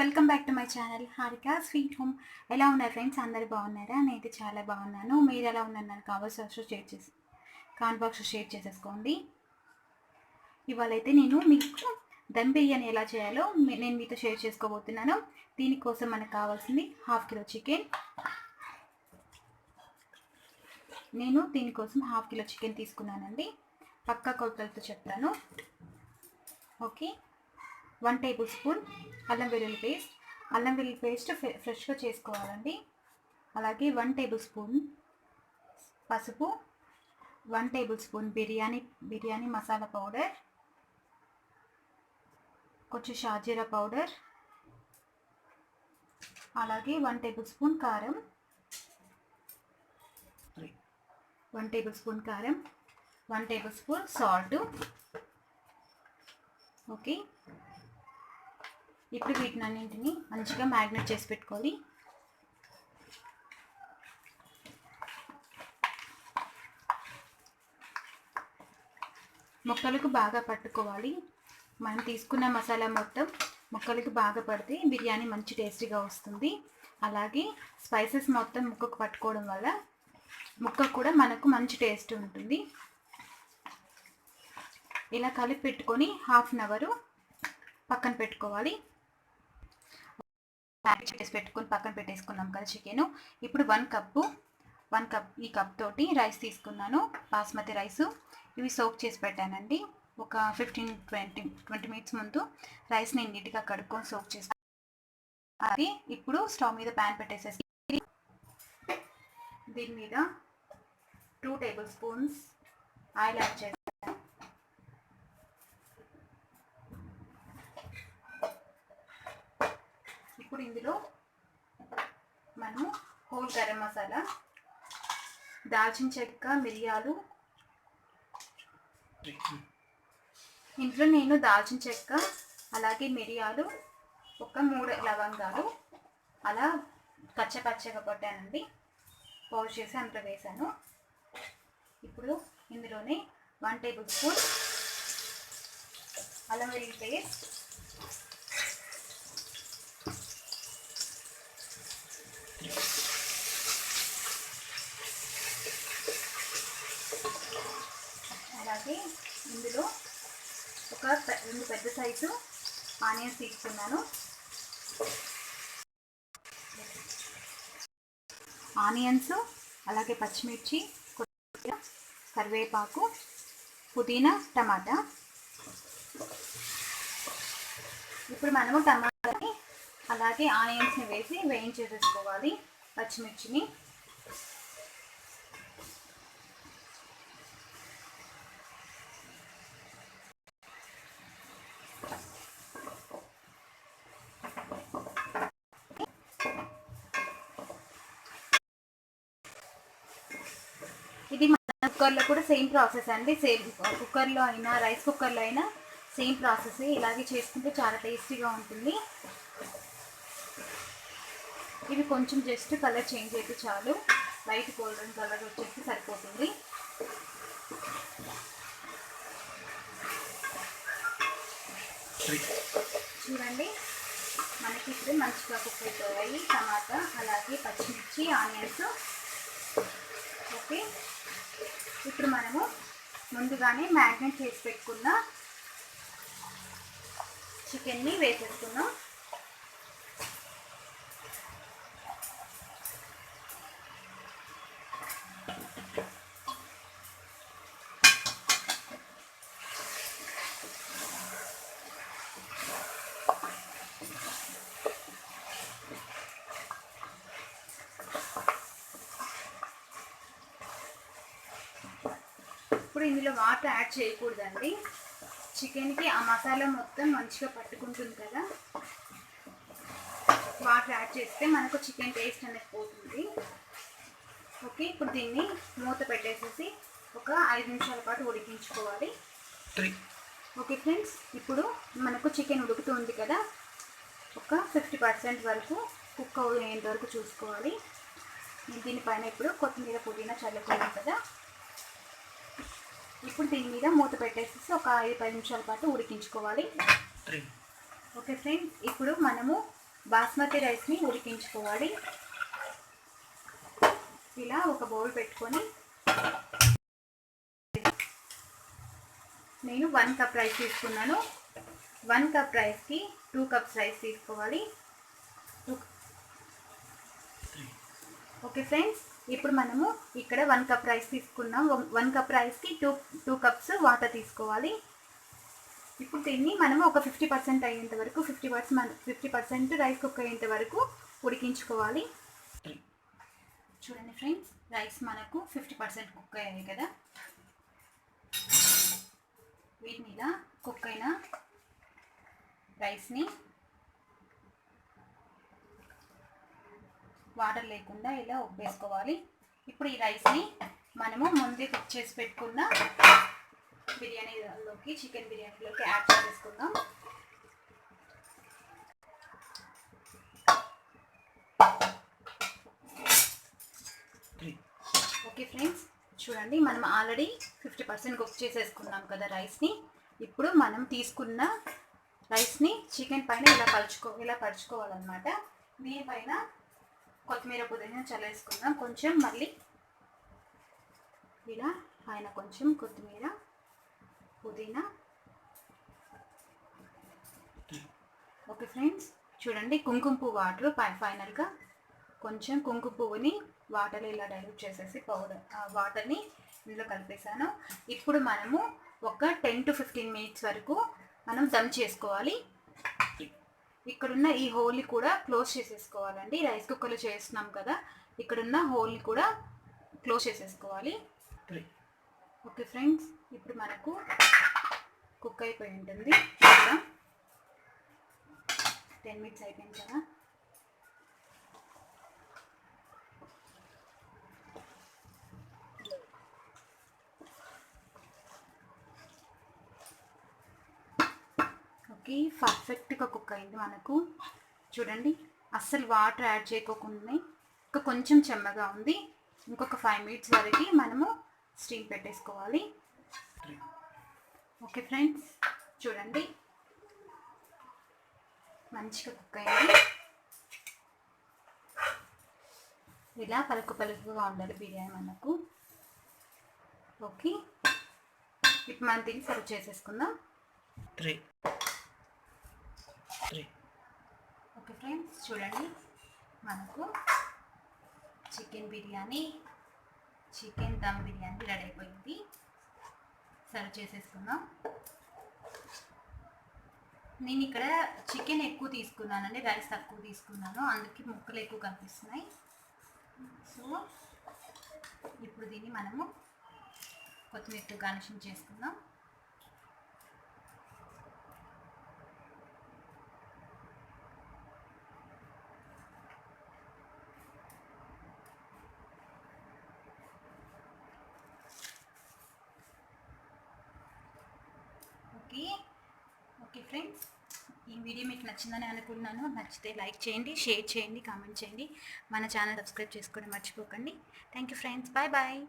Welcome back to my channel Harika sweet home. ఎలా ఉన్నారు friends? అందరు బాగున్నారా? నేనైతే చాలా బాగున్నాను. మీరు ఎలా ఉన్నారు? నాకు కామెంట్ బాక్స్లో షేర్ చేసేసుకోండి. ఇవాళ అయితే నేను మీకు దమ్ బిర్యానీ ఎలా చేయాలో నేను మీతో షేర్ చేసుకోబోతున్నాను. దీనికోసం మనకు కావాల్సింది 1/2 కిలో చికెన్. నేను దీనికోసం 1/2 కిలో చికెన్ తీసుకున్నానండి. పక్కా కొలతలతో చెప్తాను. ఓకే, 1 టేబుల్ స్పూన్ అల్లం వెల్లుల్లి పేస్ట్ ఫ్రెష్గా చేసుకోవాలండి. అలాగే 1 టేబుల్ స్పూన్ పసుపు, 1 table spoon biryani masala powder, కొంచెం షాజీరా పౌడర్, అలాగే 1 టేబుల్ స్పూన్ కారం, 1 టేబుల్ స్పూన్ కారం, 1 టేబుల్ స్పూన్ సాల్ట్. ఓకే, ఇప్పుడు వీటినన్నింటినీ మంచిగా మ్యారినేట్ చేసి పెట్టుకోవాలి. ముక్కలకు బాగా పట్టుకోవాలి. మనం తీసుకున్న మసాలా మొత్తం ముక్కలకు బాగా పడితే బిర్యానీ మంచి టేస్టీగా వస్తుంది. అలాగే స్పైసెస్ మొత్తం ముక్కకు పట్టుకోవడం వల్ల ముక్క కూడా మనకు మంచి టేస్ట్ ఉంటుంది. ఇలా కలిపి పెట్టుకొని 1/2 అవర్ పక్కన పెట్టుకోవాలి. చేసి పెట్టుకొని పక్కన పెట్టేసుకున్నాం కదా చికెన్. ఇప్పుడు 1 కప్ ఈ కప్ తోటి రైస్ తీసుకున్నాను, బాస్మతి రైస్. ఇవి సోక్ చేసి పెట్టానండి. ఒక 15-20 మినిట్స్ ముందు రైస్ నేను నీట్గా కడుక్కొని సోక్ చేసి. అది ఇప్పుడు స్టవ్ మీద ప్యాన్ పెట్టేసేసి దీని మీద 2 టేబుల్ స్పూన్స్ ఆయిల్ యాడ్ చేస్తాను. ఇప్పుడు ఇందులో మనము హోల్ గరం మసాలా, దాల్చిన చెక్క, మిరియాలు. ఇంట్లో నేను దాల్చిన చెక్క అలాగే మిరియాలు, ఒక 3 లవంగాలు అలా పచ్చగా పట్టానండి. పౌడర్ చేసి అందులో వేసాను. ఇప్పుడు ఇందులోనే 1 టేబుల్ స్పూన్ అల్లం వెల్లుల్లి పేస్ట్, అలాగే ఇందులో ఒక 2 పెద్ద సైజు ఆనియన్స్ తీసుకున్నాను. ఆనియన్స్ అలాగే పచ్చిమిర్చి, కొత్తిమీర, కరివేపాకు, పుదీనా, టమాటా. ఇప్పుడు మనము టమాటాని అలాగే ఆనియన్స్ని వేసి వేయించేసుకోవాలి. పచ్చిమిర్చిని ఇది మన కుక్కర్లో కూడా సేమ్ ప్రాసెస్ అండి. సేమ్ కుక్కర్లో అయినా రైస్ కుక్కర్లో అయినా సేమ్ ప్రాసెస్. ఇలాగే చేసుకుంటే చాలా టేస్టీగా ఉంటుంది. ఇవి కొంచెం జస్ట్ కలర్ చేంజ్ అయితే చాలు, లైట్ గోల్డెన్ కలర్ వచ్చేసి సరిపోతుంది. చూడండి, మనకి ఇప్పుడు మంచిగా కుక్ అయిపోయాయి టమాటా అలాగే పచ్చిమిర్చి, ఆనియన్స్. ఓకే, ఇప్పుడు మనము ముందుగానే మ్యారినేట్ చేసి పెట్టుకున్న చికెన్ని వేసేసుకున్నాం. ఇప్పుడు ఇందులో వాటర్ యాడ్ చేయకూడదండి. చికెన్కి ఆ మసాలా మొత్తం మంచిగా పట్టుకుంటుంది కదా. వాటర్ యాడ్ చేస్తే మనకు చికెన్ టేస్ట్ అనేది పోతుంది. ఓకే, ఇప్పుడు దీన్ని మూత పెట్టేసేసి ఒక 5 నిమిషాల పాటు ఉడికించుకోవాలి. ఓకే ఫ్రెండ్స్, ఇప్పుడు మనకు చికెన్ ఉడుకుతుంది కదా, ఒక 50% వరకు కుక్ అయ్యేంత వరకు చూసుకోవాలి. దీనిపైన ఇప్పుడు కొత్తిమీర, పుదీనా చల్లుకున్నాం కదా. ఇప్పుడు దీని మీద మూత పెట్టేసి ఒక 5-10 నిమిషాల పాటు ఉడికించుకోవాలి. ఓకే ఫ్రెండ్స్, ఇప్పుడు మనము బాస్మతి రైస్ని ఉడికించుకోవాలి. ఇలా ఒక బౌల్ పెట్టుకొని నేను 1 కప్ రైస్ తీసుకున్నాను. 1 కప్ రైస్కి 2 కప్స్ రైస్ తీసుకోవాలి. ఓకే ఫ్రెండ్స్, ఇప్పుడు మనము ఇక్కడ 1 కప్ రైస్ తీసుకున్నాం. 1 కప్ రైస్కి 2 కప్స్ వాటర్ తీసుకోవాలి. ఇప్పుడు దీన్ని మనము ఒక 50% అయ్యేంత వరకు 50% రైస్ కుక్ అయ్యేంత వరకు ఉడికించుకోవాలి. చూడండి ఫ్రెండ్స్, రైస్ మనకు 50% కుక్ అయ్యాయి కదా. వీటి మీద కుక్ అయిన రైస్ని వాటర్ లేకుండా ఇలా ఉబ్బేసుకోవాలి. ఇప్పుడు ఈ రైస్ని మనము ముందే కుక్ చేసి పెట్టుకున్న బిర్యానీలోకి, చికెన్ బిర్యానీలోకి యాడ్ చేసుకుందాం. ఓకే ఫ్రెండ్స్, చూడండి మనం ఆల్రెడీ 50% కుక్ చేసేసుకున్నాం కదా రైస్ని. ఇప్పుడు మనం తీసుకున్న రైస్ని చికెన్ పైన ఇలా పరుచుకోవాలన్నమాట. దీనిపైన కొత్తిమీర పుదీనా చల్లేసుకుందాం. కొంచెం మళ్ళీ ఇలా పైన కొంచెం కొత్తిమీర పుదీనా. ఓకే ఫ్రెండ్స్, చూడండి కుంకుమ పువ్వు వాటర్ ఫైనల్గా కొంచెం కుంకుమ పువ్వుని వాటర్లో ఇలా డైల్యూట్ చేసేసి వాటర్ని ఇందులో కలిపేసాను. ఇప్పుడు మనము ఒక 10 to 15 minutes వరకు మనం దమ్ చేసుకోవాలి. ఇక్కడున్న ఈ హోల్ని కూడా క్లోజ్ చేసేసుకోవాలండి. రైస్ కుక్కర్లో చేస్తున్నాం కదా, ఇక్కడున్న హోల్ని కూడా క్లోజ్ చేసేసుకోవాలి. ఓకే ఫ్రెండ్స్, ఇప్పుడు మనకు కుక్ అయిపోయి ఉంటుంది. 10 minutes అయిపోయింది కదా. ఓకే, పర్ఫెక్ట్గా కుక్ అయింది మనకు. చూడండి, అస్సలు వాటర్ యాడ్ చేయకోకుండా ఇంకా కొంచెం చెమ్మగా ఉంది. ఇంకొక 5 minutes వరకు మనము స్టీమ్ పెట్టేసుకోవాలి. ఓకే ఫ్రెండ్స్, చూడండి మంచిగా కుక్ అయింది. ఇలా పలుకుగా ఉండాలి బిర్యానీ మనకు. ఓకే, ఇప్పుడు మనం దీన్ని సర్వ్ చేసేసుకుందాం. ఓకే ఫ్రెండ్స్, చూడండి మనకు చికెన్ దమ్ బిర్యానీ రెడీ అయిపోయింది. సర్వ్ చేసేసుకుందాం. నేను ఇక్కడ చికెన్ ఎక్కువ తీసుకున్నానండి, రైస్ తక్కువ తీసుకున్నాను, అందుకే ముక్కలు ఎక్కువ కనిపిస్తున్నాయి. సో ఇప్పుడు దీన్ని మనము కొత్తిమీరతో గార్నిషింగ్ చేసుకుందాం. ఓకే ఫ్రెండ్స్, ఈ వీడియో మీకు నచ్చిందని అనుకున్నాను. నచ్చితే లైక్ చేయండి, షేర్ చేయండి, కామెంట్ చేయండి. మన ఛానల్ సబ్స్క్రైబ్ చేసుకోవడం మర్చిపోకండి. Thank you friends, bye bye.